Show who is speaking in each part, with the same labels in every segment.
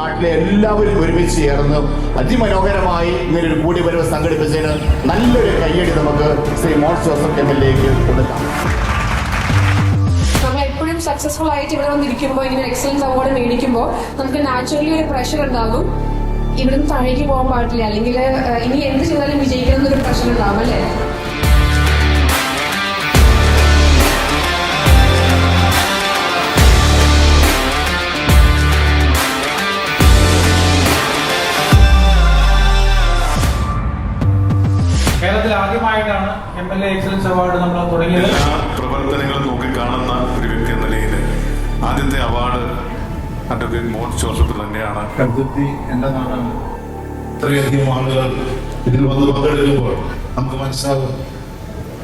Speaker 1: നാട്ടിലെ എല്ലാവരും ഒരുമിച്ച് ചേർന്ന് അതിമനോഹരമായി ഇങ്ങനൊരു കൂടിവരവ് സംഘടിപ്പിച്ചതിന് നല്ലൊരു കയ്യടി നമുക്ക് ശ്രീ മോൻസ് ജോസഫ് MLA കൊടുക്കാം.
Speaker 2: നമ്മൾ എപ്പോഴും സക്സസ്ഫുൾ ആയിട്ട് ഇവിടെ വന്നിരിക്കുമ്പോൾ ഇങ്ങനെ എക്സലൻസ് അവാർഡ് മേടിക്കുമ്പോൾ നമുക്ക് നാച്ചുറലി ഒരു പ്രഷർ ഉണ്ടാകും. ഇവിടുന്ന് താഴേക്ക് പോകാൻ പാടില്ല, അല്ലെങ്കിൽ ഇനി എന്ത് ചെയ്താലും വിജയിക്കണം എന്നൊരു പ്രഷർ ഉണ്ടാവും അല്ലേ?
Speaker 3: കേരളത്തിൽ ആദ്യമായിട്ടാണ് MLA എക്സലൻസ് അവാർഡ് നമ്മൾ തുടങ്ങിയത്.
Speaker 4: എല്ലാ പ്രവർത്തനങ്ങളും നോക്കിക്കാണുന്ന ഒരു വ്യക്തി എന്ന നിലയിൽ ആദ്യത്തെ അവാർഡ് അഡ്വക്കേറ്റ് മോൻസ് ജോസഫ് തന്നെയാണ്.
Speaker 5: കരുത്തുറ്റി എൻ്റെ നാടാണ്. ഇത്രയധികം ആളുകൾ ഇതിൽ വന്ന് പങ്കെടുക്കുമ്പോൾ നമുക്ക് മനസ്സിലാവും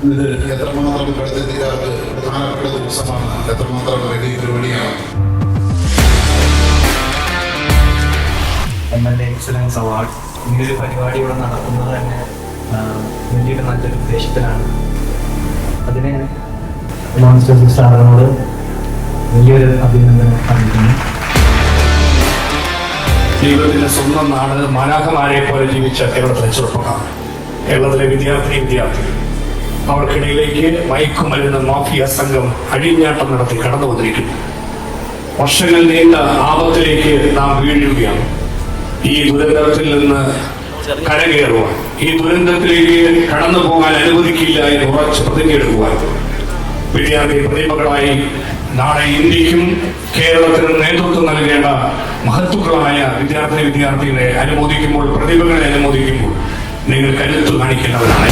Speaker 5: ഇത് എത്രമാത്രം കരുത്തുറ്റിക്കാർക്ക് പ്രധാനപ്പെട്ട ദിവസമാണ്, എത്രമാത്രം വലിയ പരിപാടിയാണ്.
Speaker 6: MLA എക്സലൻസ് അവാർഡ് ഇങ്ങനൊരു പരിപാടി ഇവിടെ നടക്കുന്നത് തന്നെ വലിയൊരു നല്ലൊരു ഉദ്ദേശത്തിലാണ്. അതിന് മോൻസ് ജോസഫ് സാറിനോട് വലിയൊരു അഭിനന്ദനം അറിയിക്കുന്നു.
Speaker 7: ജീവിതത്തിന്റെ സ്വന്തം നാട് മാലാഖമാരെ പോലെ ജീവിച്ച കേരളത്തിലെ ചെറുപ്പക്കാർ, കേരളത്തിലെ വിദ്യാർത്ഥി അവർക്കിടയിലേക്ക് മയക്കുമരുന്ന് മാഫിയ സംഘം അഴിഞ്ഞാട്ടം നടത്തി കടന്നു വന്നിരിക്കുന്നു. വർഷങ്ങൾ നീണ്ട ആപത്തിലേക്ക് നാം വീഴുകയാണ്. ഈ ദുരന്തത്തിൽ നിന്ന് കരകയറുവാൻ, ഈ ദുരന്തത്തിലേക്ക് കടന്നു പോകാൻ അനുവദിക്കില്ല എന്ന് ഉറച്ച് പ്രതിജ്ഞയെടുക്കുവാൻ വിദ്യാർത്ഥി പ്രതിഭകളായി നാളെ ഇന്ത്യക്കും കേരളത്തിനും നേതൃത്വം നൽകേണ്ട മഹത്തുക്കളായ വിദ്യാർത്ഥികളെ അനുമോദിക്കുമ്പോൾ, പ്രതിഭകളെ അനുമോദിക്കുമ്പോൾ നിങ്ങൾ കരുത്തു കാണിക്കുന്നവരാണ്.